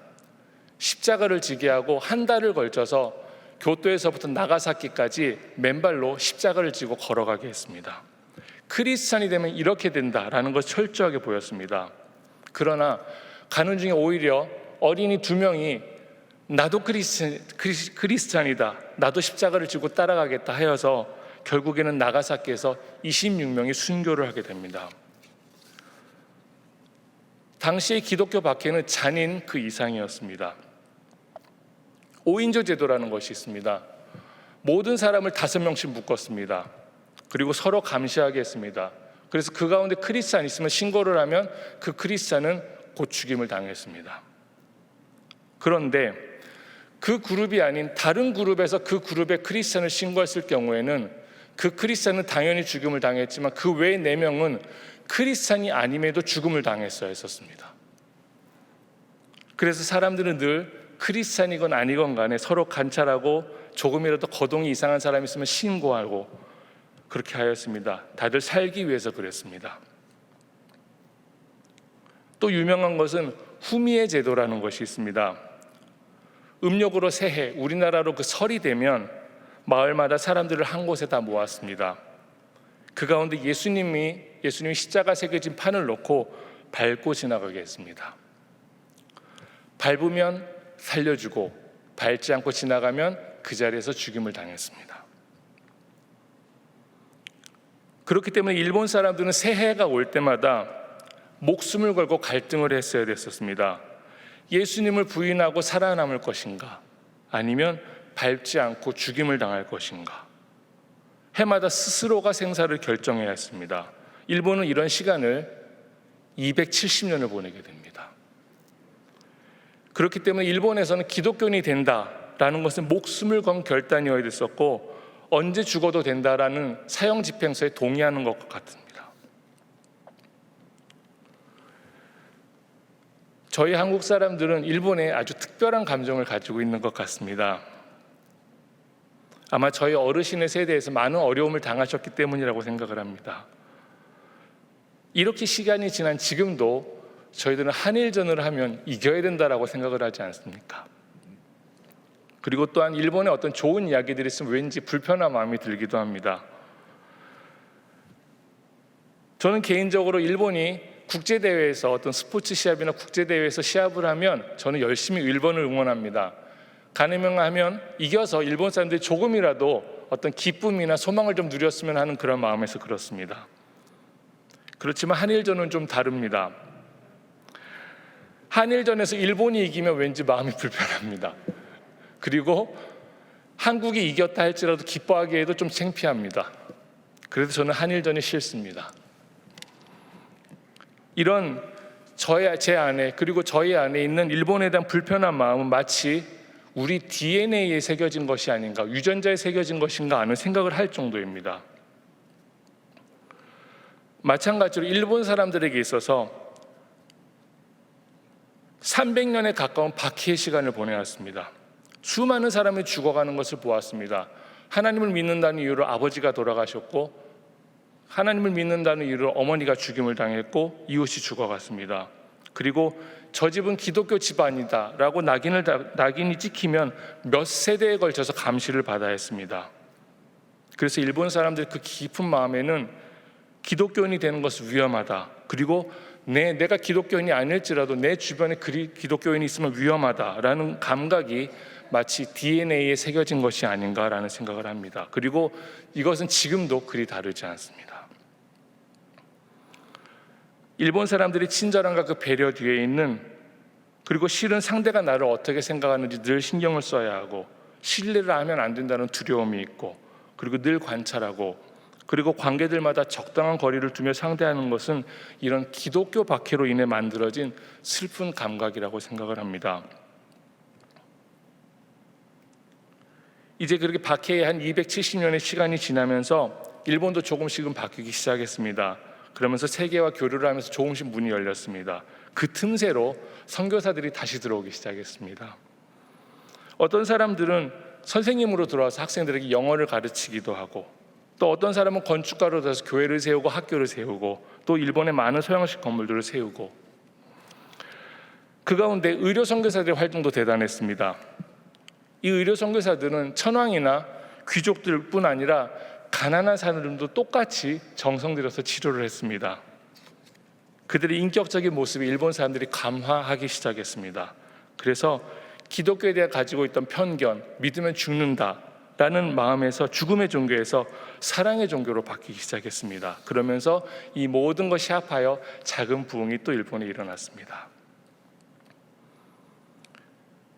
십자가를 지게 하고 한 달을 걸쳐서 교토에서부터 나가사키까지 맨발로 십자가를 지고 걸어가게 했습니다. 크리스찬이 되면 이렇게 된다라는 것이 철저하게 보였습니다. 그러나 가는 중에 오히려 어린이 2명이 나도 크리스찬이다, 나도 십자가를 지고 따라가겠다 하여서 결국에는 나가사키에서 26명이 순교를 하게 됩니다. 당시의 기독교 박해는 잔인 그 이상이었습니다. 5인조 제도라는 것이 있습니다. 모든 사람을 5명씩 묶었습니다. 그리고 서로 감시하게 했습니다. 그래서 그 가운데 크리스찬이 있으면 신고를 하면 그 크리스찬은 곧 죽임을 당했습니다. 그런데 그 그룹이 아닌 다른 그룹에서 그 그룹의 크리스찬을 신고했을 경우에는 그 크리스찬은 당연히 죽임을 당했지만 그 외 4명은 크리스찬이 아님에도 죽음을 당했어야 했었습니다. 그래서 사람들은 늘 크리스찬이건 아니건 간에 서로 관찰하고 조금이라도 거동이 이상한 사람이 있으면 신고하고 그렇게 하였습니다. 다들 살기 위해서 그랬습니다. 또 유명한 것은 후미의 제도라는 것이 있습니다. 음력으로 새해, 우리나라로 그 설이 되면 마을마다 사람들을 한 곳에 다 모았습니다. 그 가운데 예수님이 십자가 새겨진 판을 놓고 밟고 지나가게 했습니다. 밟으면 살려주고 밟지 않고 지나가면 그 자리에서 죽임을 당했습니다. 그렇기 때문에 일본 사람들은 새해가 올 때마다 목숨을 걸고 갈등을 했어야 됐었습니다. 예수님을 부인하고 살아남을 것인가, 아니면 밟지 않고 죽임을 당할 것인가. 해마다 스스로가 생사를 결정해야 했습니다. 일본은 이런 시간을 270년을 보내게 됩니다. 그렇기 때문에 일본에서는 기독교인이 된다라는 것은 목숨을 건 결단이어야 됐었고 언제 죽어도 된다라는 사형 집행서에 동의하는 것 같습니다. 저희 한국 사람들은 일본에 아주 특별한 감정을 가지고 있는 것 같습니다. 아마 저희 어르신의 세대에서 많은 어려움을 당하셨기 때문이라고 생각을 합니다. 이렇게 시간이 지난 지금도 저희들은 한일전을 하면 이겨야 된다라고 생각을 하지 않습니까? 그리고 또한 일본의 어떤 좋은 이야기들이 있으면 왠지 불편한 마음이 들기도 합니다. 저는 개인적으로 일본이 국제대회에서 어떤 스포츠 시합이나 국제대회에서 시합을 하면 저는 열심히 일본을 응원합니다. 가능하면 이겨서 일본 사람들이 조금이라도 어떤 기쁨이나 소망을 좀 누렸으면 하는 그런 마음에서 그렇습니다. 그렇지만 한일전은 좀 다릅니다. 한일전에서 일본이 이기면 왠지 마음이 불편합니다. 그리고 한국이 이겼다 할지라도 기뻐하기에도 좀 창피합니다. 그래서 저는 한일전이 싫습니다. 이런 제 안에, 그리고 저희 안에 있는 일본에 대한 불편한 마음은 마치 우리 DNA에 새겨진 것이 아닌가, 유전자에 새겨진 것인가 하는 생각을 할 정도입니다. 마찬가지로 일본 사람들에게 있어서 300년에 가까운 박해의 시간을 보내왔습니다. 수많은 사람이 죽어가는 것을 보았습니다. 하나님을 믿는다는 이유로 아버지가 돌아가셨고, 하나님을 믿는다는 이유로 어머니가 죽임을 당했고, 이웃이 죽어갔습니다. 그리고 저 집은 기독교 집안이다 라고 낙인이 찍히면 몇 세대에 걸쳐서 감시를 받아야 했습니다. 그래서 일본 사람들의 그 깊은 마음에는 기독교인이 되는 것은 위험하다, 그리고 내가 기독교인이 아닐지라도 내 주변에 기독교인이 있으면 위험하다라는 감각이 마치 DNA에 새겨진 것이 아닌가라는 생각을 합니다. 그리고 이것은 지금도 그리 다르지 않습니다. 일본 사람들이 친절함과 그 배려 뒤에 있는, 그리고 실은 상대가 나를 어떻게 생각하는지 늘 신경을 써야 하고, 신뢰를 하면 안 된다는 두려움이 있고, 그리고 늘 관찰하고, 그리고 관계들마다 적당한 거리를 두며 상대하는 것은 이런 기독교 박해로 인해 만들어진 슬픈 감각이라고 생각을 합니다. 이제 그렇게 박해의 한 270년의 시간이 지나면서 일본도 조금씩은 바뀌기 시작했습니다. 그러면서 세계와 교류를 하면서 조금씩 문이 열렸습니다. 그 틈새로 선교사들이 다시 들어오기 시작했습니다. 어떤 사람들은 선생님으로 들어와서 학생들에게 영어를 가르치기도 하고, 또 어떤 사람은 건축가로 들어서 교회를 세우고 학교를 세우고, 또 일본의 많은 서양식 건물들을 세우고, 그 가운데 의료 선교사들의 활동도 대단했습니다. 이 의료 선교사들은 천황이나 귀족들뿐 아니라 가난한 사람들도 똑같이 정성 들여서 치료를 했습니다. 그들의 인격적인 모습을 일본 사람들이 감화하기 시작했습니다. 그래서 기독교에 대해 가지고 있던 편견, 믿으면 죽는다라는 마음에서 죽음의 종교에서 사랑의 종교로 바뀌기 시작했습니다. 그러면서 이 모든 것이 합하여 작은 부흥이 또 일본에 일어났습니다.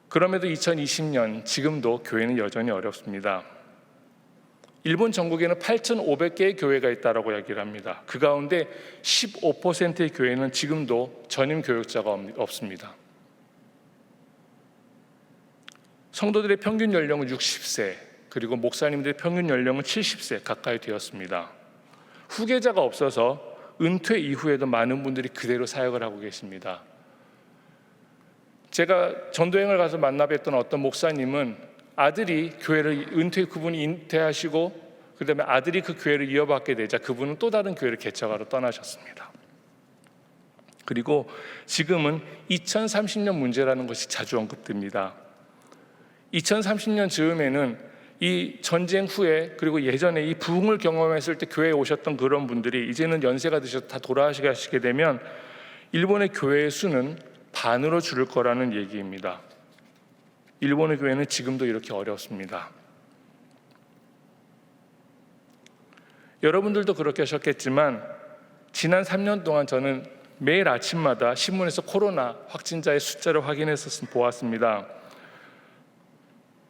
그럼에도 2020년 지금도 교회는 여전히 어렵습니다. 일본 전국에는 8,500개의 교회가 있다고 이야기를 합니다. 그 가운데 15%의 교회는 지금도 전임 교육자가 없습니다. 성도들의 평균 연령은 60세, 그리고 목사님들의 평균 연령은 70세 가까이 되었습니다. 후계자가 없어서 은퇴 이후에도 많은 분들이 그대로 사역을 하고 계십니다. 제가 전도여행을 가서 만나 뵀던 어떤 목사님은 아들이 교회를 그분이 은퇴하시고 그다음에 아들이 그 교회를 이어받게 되자 그분은 또 다른 교회를 개척하러 떠나셨습니다. 그리고 지금은 2030년 문제라는 것이 자주 언급됩니다. 2030년 즈음에는 이 전쟁 후에 그리고 예전에 이 부흥을 경험했을 때 교회에 오셨던 그런 분들이 이제는 연세가 드셔서 다 돌아가시게 되면 일본의 교회의 수는 반으로 줄을 거라는 얘기입니다. 일본의 교회는 지금도 이렇게 어렵습니다. 여러분들도 그렇게 하셨겠지만 지난 3년 동안 저는 매일 아침마다 신문에서 코로나 확진자의 숫자를 확인해서 보았습니다.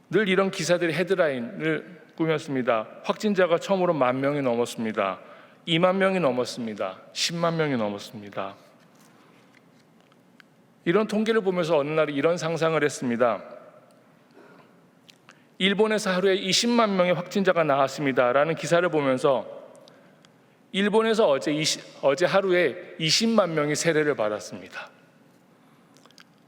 늘 이런 기사들이 헤드라인을 꾸몄습니다. 확진자가 처음으로 10,000명이 넘었습니다. 20,000명이 넘었습니다. 10만 명이 넘었습니다. 이런 통계를 보면서 어느 날 이런 상상을 했습니다. 일본에서 하루에 20만 명의 확진자가 나왔습니다 라는 기사를 보면서 일본에서 어제 하루에 20만 명이 세례를 받았습니다.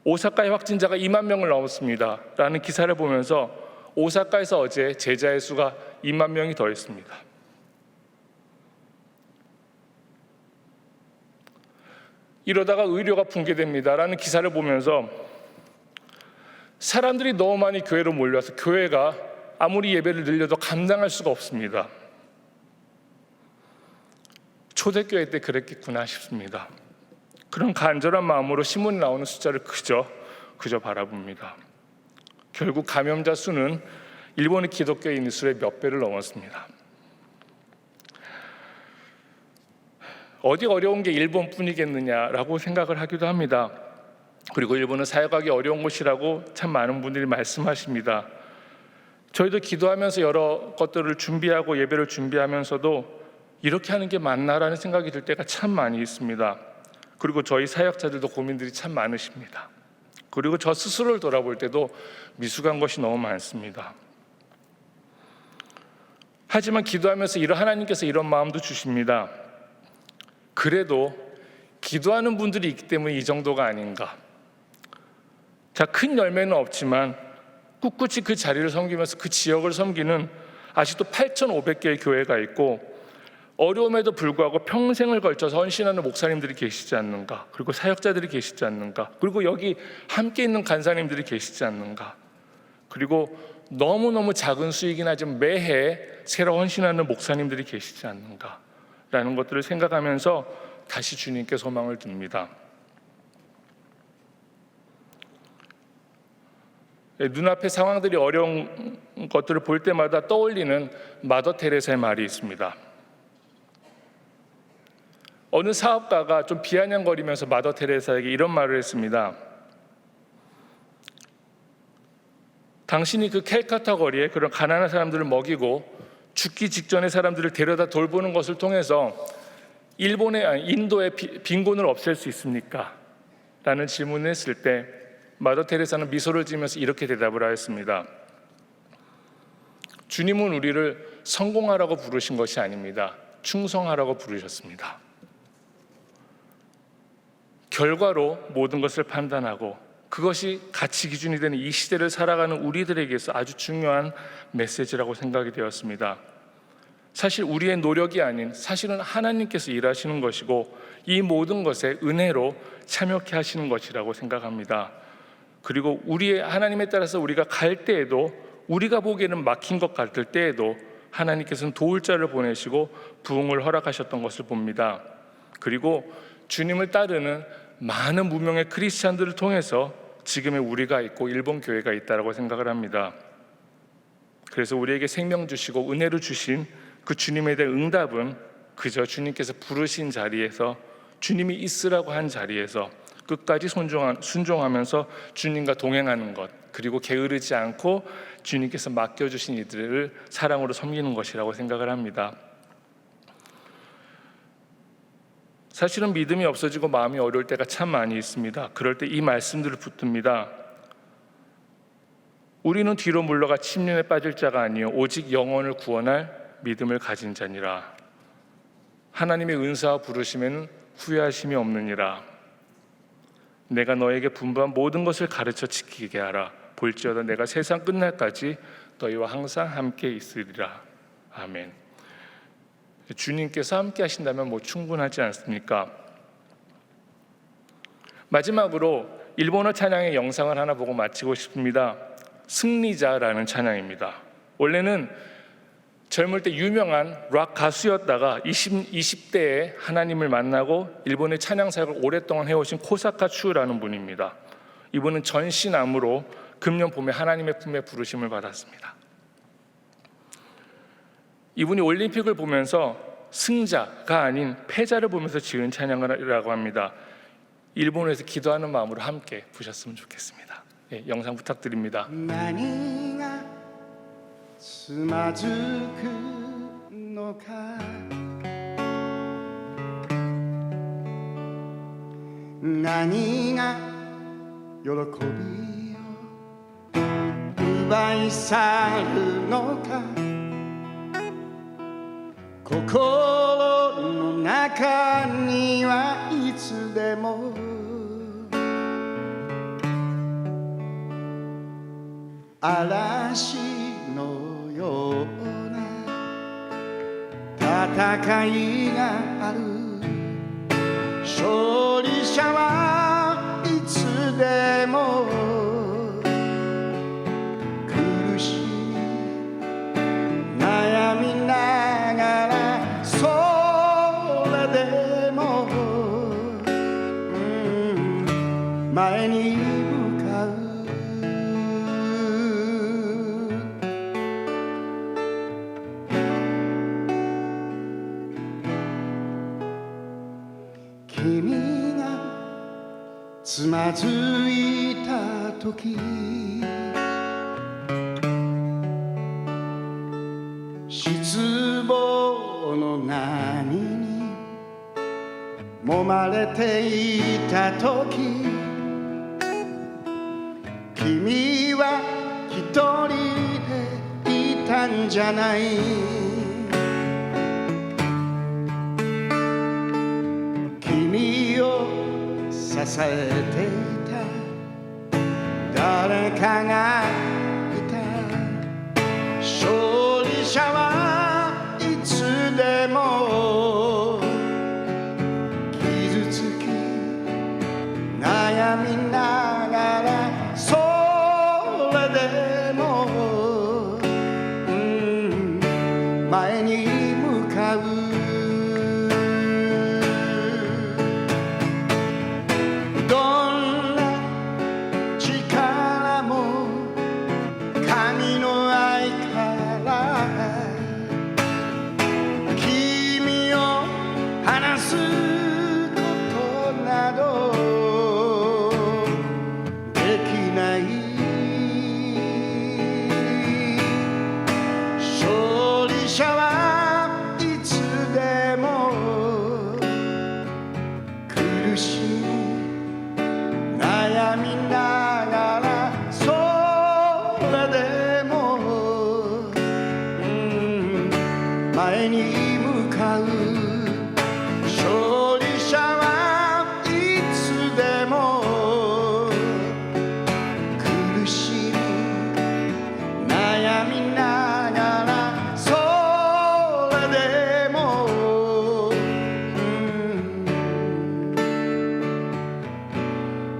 오사카의 확진자가 2만 명을 넘었습니다 라는 기사를 보면서 오사카에서 어제 제자의 수가 2만 명이 더 있습니다. 이러다가 의료가 붕괴됩니다 라는 기사를 보면서 사람들이 너무 많이 교회로 몰려와서 교회가 아무리 예배를 늘려도 감당할 수가 없습니다. 초대교회 때 그랬겠구나 싶습니다. 그런 간절한 마음으로 신문에 나오는 숫자를 그저 바라봅니다. 결국 감염자 수는 일본의 기독교인 수의 몇 배를 넘었습니다. 어디 어려운 게 일본뿐이겠느냐라고 생각을 하기도 합니다. 그리고 일본은 사역하기 어려운 곳이라고 참 많은 분들이 말씀하십니다. 저희도 기도하면서 여러 것들을 준비하고 예배를 준비하면서도 이렇게 하는 게 맞나라는 생각이 들 때가 참 많이 있습니다. 그리고 저희 사역자들도 고민들이 참 많으십니다. 그리고 저 스스로를 돌아볼 때도 미숙한 것이 너무 많습니다. 하지만 기도하면서 하나님께서 이런 마음도 주십니다. 그래도 기도하는 분들이 있기 때문에 이 정도가 아닌가. 자, 큰 열매는 없지만 꿋꿋이 그 자리를 섬기면서 그 지역을 섬기는 아직도 8,500개의 교회가 있고 어려움에도 불구하고 평생을 걸쳐서 헌신하는 목사님들이 계시지 않는가, 그리고 사역자들이 계시지 않는가, 그리고 여기 함께 있는 간사님들이 계시지 않는가, 그리고 너무너무 작은 수익이긴 하지만 매해 새로 헌신하는 목사님들이 계시지 않는가 라는 것들을 생각하면서 다시 주님께 소망을 둡니다. 눈앞의 상황들이 어려운 것들을 볼 때마다 떠올리는 마더 테레사의 말이 있습니다. 어느 사업가가 좀 비아냥거리면서 마더 테레사에게 이런 말을 했습니다. 당신이 그 캘커타 거리에 그런 가난한 사람들을 먹이고 죽기 직전의 사람들을 데려다 돌보는 것을 통해서 인도의 빈곤을 없앨 수 있습니까? 라는 질문을 했을 때 마더 테레사는 미소를 지으면서 이렇게 대답을 하였습니다. 주님은 우리를 성공하라고 부르신 것이 아닙니다. 충성하라고 부르셨습니다. 결과로 모든 것을 판단하고 그것이 가치 기준이 되는 이 시대를 살아가는 우리들에게서 아주 중요한 메시지라고 생각이 되었습니다. 사실 우리의 노력이 아닌 사실은 하나님께서 일하시는 것이고 이 모든 것에 은혜로 참여케 하시는 것이라고 생각합니다. 그리고 우리의 하나님에 따라서 우리가 갈 때에도 우리가 보기에는 막힌 것 같을 때에도 하나님께서는 도울 자를 보내시고 부흥을 허락하셨던 것을 봅니다. 그리고 주님을 따르는 많은 무명의 크리스찬들을 통해서 지금의 우리가 있고 일본 교회가 있다고 생각을 합니다. 그래서 우리에게 생명 주시고 은혜를 주신 그 주님에 대한 응답은 그저 주님께서 부르신 자리에서 주님이 있으라고 한 자리에서 끝까지 순종하면서 주님과 동행하는 것, 그리고 게으르지 않고 주님께서 맡겨주신 이들을 사랑으로 섬기는 것이라고 생각을 합니다. 사실은 믿음이 없어지고 마음이 어려울 때가 참 많이 있습니다. 그럴 때 이 말씀들을 붙듭니다. 우리는 뒤로 물러가 침륜에 빠질 자가 아니요 오직 영혼을 구원할 믿음을 가진 자니라. 하나님의 은사와 부르심에는 후회하심이 없느니라. 내가 너에게 분부한 모든 것을 가르쳐 지키게 하라. 볼지어다 내가 세상 끝날까지 너희와 항상 함께 있으리라. 아멘. 주님께서 함께 하신다면 충분하지 않습니까? 마지막으로 일본어 찬양의 영상을 하나 보고 마치고 싶습니다. 승리자라는 찬양입니다. 원래는 젊을 때 유명한 락 가수였다가 20대에 하나님을 만나고 일본의 찬양 사역을 오랫동안 해오신 코사카 추라는 분입니다. 이분은 전신암으로 금년 봄에 하나님의 품에 부르심을 받았습니다. 이분이 올림픽을 보면서 승자가 아닌 패자를 보면서 지은 찬양이라고 합니다. 일본에서 기도하는 마음으로 함께 부셨으면 좋겠습니다. 네, 영상 부탁드립니다. つまずくのか何が喜びを奪い去るのか心の中にはいつでも嵐のような戦いがある勝利者はいつでも苦しみ悩みながらそれでも前に向かう君がつまずいた時失望の波に揉まれていた時君は一人でいたんじゃない君を支えていた誰かがいた勝利者はいつでも傷つき悩みながらそれでも前に向かう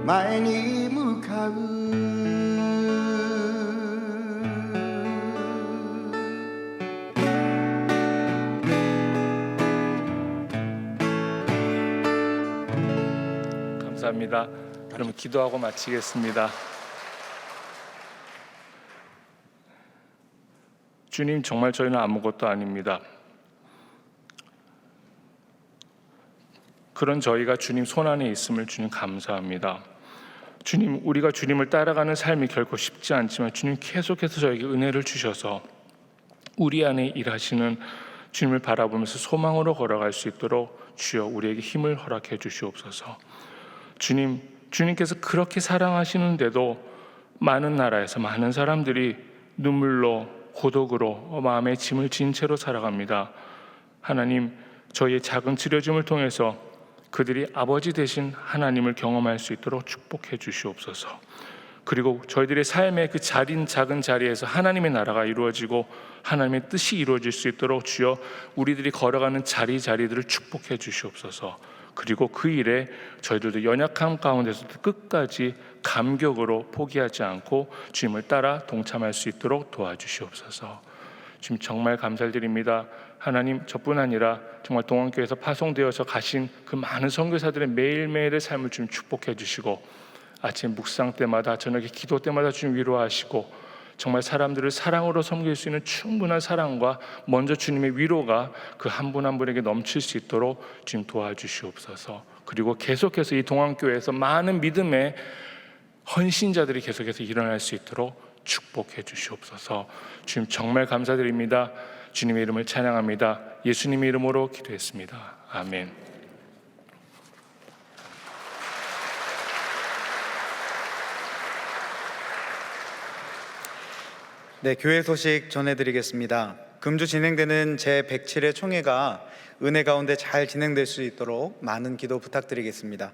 前に向かう감사합니다. 그럼 기도하고 마치겠습니다. 주님, 정말 저희는 아무것도 아닙니다. 그런 저희가 주님 손안에 있음을 주님 감사합니다. 주님, 우리가 주님을 따라가는 삶이 결코 쉽지 않지만 주님 계속해서 저에게 은혜를 주셔서 우리 안에 일하시는 주님을 바라보면서 소망으로 걸어갈 수 있도록 주여 우리에게 힘을 허락해 주시옵소서. 주님, 주님께서 그렇게 사랑하시는데도 많은 나라에서 많은 사람들이 눈물로 고독으로 마음의 짐을 진 채로 살아갑니다. 하나님, 저희의 작은 치료짐을 통해서 그들이 아버지 되신 하나님을 경험할 수 있도록 축복해 주시옵소서. 그리고 저희들의 삶의 그 작은 자리에서 하나님의 나라가 이루어지고 하나님의 뜻이 이루어질 수 있도록 주여 우리들이 걸어가는 자리들을 축복해 주시옵소서. 그리고 그 일에 저희들도 연약함 가운데서도 끝까지 감격으로 포기하지 않고 주님을 따라 동참할 수 있도록 도와주시옵소서. 주님 정말 감사드립니다. 하나님, 저뿐 아니라 정말 동안교회에서 파송되어서 가신 그 많은 선교사들의 매일매일의 삶을 주님 축복해 주시고 아침 묵상 때마다 저녁에 기도 때마다 주님 위로하시고 정말 사람들을 사랑으로 섬길 수 있는 충분한 사랑과 먼저 주님의 위로가 그 한 분 한 분에게 넘칠 수 있도록 주님 도와주시옵소서. 그리고 계속해서 이 동안교회에서 많은 믿음의 헌신자들이 계속해서 일어날 수 있도록 축복해 주시옵소서. 주님 정말 감사드립니다. 주님의 이름을 찬양합니다. 예수님의 이름으로 기도했습니다. 아멘. 네, 교회 소식 전해드리겠습니다. 금주 진행되는 제107회 총회가 은혜 가운데 잘 진행될 수 있도록 많은 기도 부탁드리겠습니다.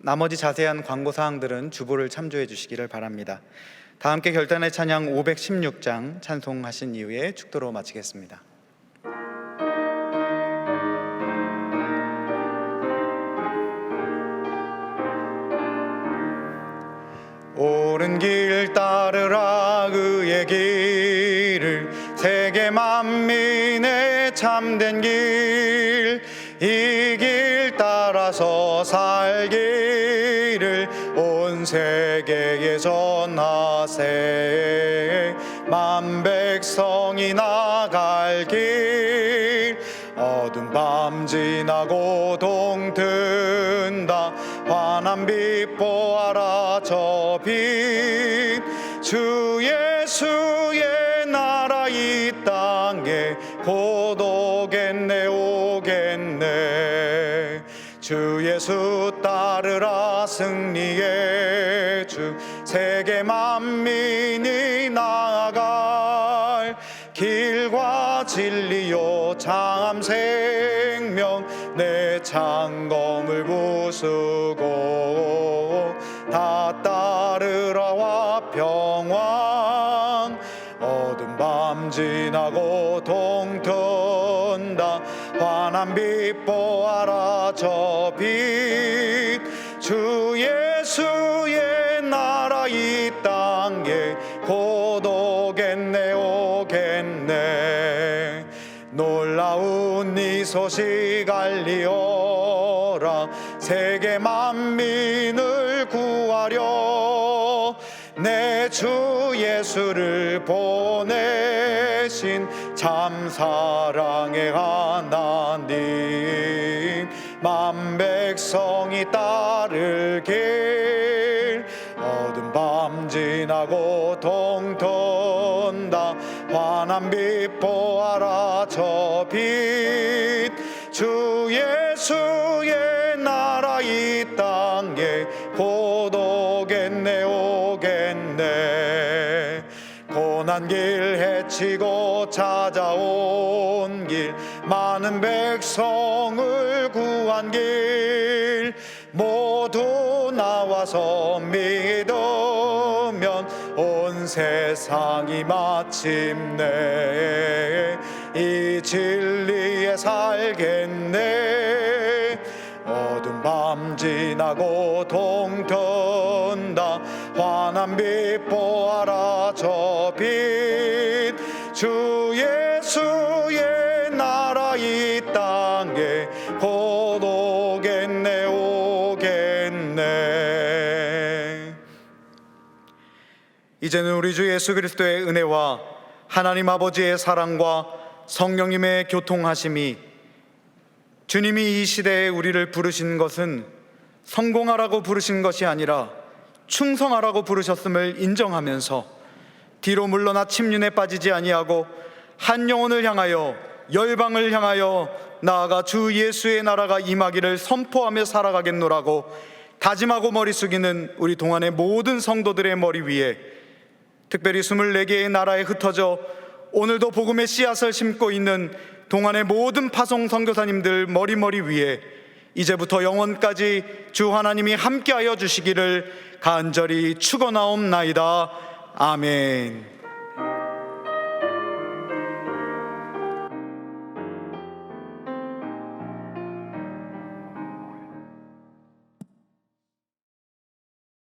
나머지 자세한 광고 사항들은 주보를 참조해 주시기를 바랍니다. 다 함께 결단의 찬양 516장 찬송하신 이후에 축도로 마치겠습니다. 옳은 길 따르라 그의 길을 세계 만민의 참된 길 이 길 따라서 살기를 온 세계에 전하세 만 백성이 나갈 길 어두운 밤 지나고 동튼다 환한 빛 보아라 저 빛 주 예수의 나라 이 땅에 곧 오겠네 오겠네 주 예수 따르라 승리의 주 세계 만민이 나아갈 길과 진리요 참 생명 내 창검을 부수고 다 따르라와 평강 어두운 밤 지나고 동튼다 환한 빛 보아라 저 빛 주 예수의 나라 이 땅에 곧 오겠네 오겠네 놀라운 이 소식 알리어라 세계 만민을 구하려 내 주 예수를 보내신 참 사랑의 하나님 만 백성이 따를 길 어두운 밤 지나고 동튼다 환한 빛 보아라 저 빛 주 예수의 나라 이 땅에 곧 오겠네 오겠네 고난 길 헤치고 찾아온 길 많은 백성을 구한 길 모두 나와서 믿으면 온 세상이 마침내 이 진리에 살겠네 어두운 밤 지나고 동턴다 환한 빛 보아라 저 빛 주 예수의 나라 이 땅에 곧 오겠네 오겠네. 이제는 우리 주 예수 그리스도의 은혜와 하나님 아버지의 사랑과 성령님의 교통하심이 주님이 이 시대에 우리를 부르신 것은 성공하라고 부르신 것이 아니라 충성하라고 부르셨음을 인정하면서 뒤로 물러나 침륜에 빠지지 아니하고 한 영혼을 향하여 열방을 향하여 나아가 주 예수의 나라가 임하기를 선포하며 살아가겠노라고 다짐하고 머리 숙이는 우리 동안의 모든 성도들의 머리 위에, 특별히 24개의 나라에 흩어져 오늘도 복음의 씨앗을 심고 있는 동안의 모든 파송 선교사님들 머리 위에 이제부터 영원까지 주 하나님이 함께하여 주시기를 간절히 축원하옵나이다. 아멘.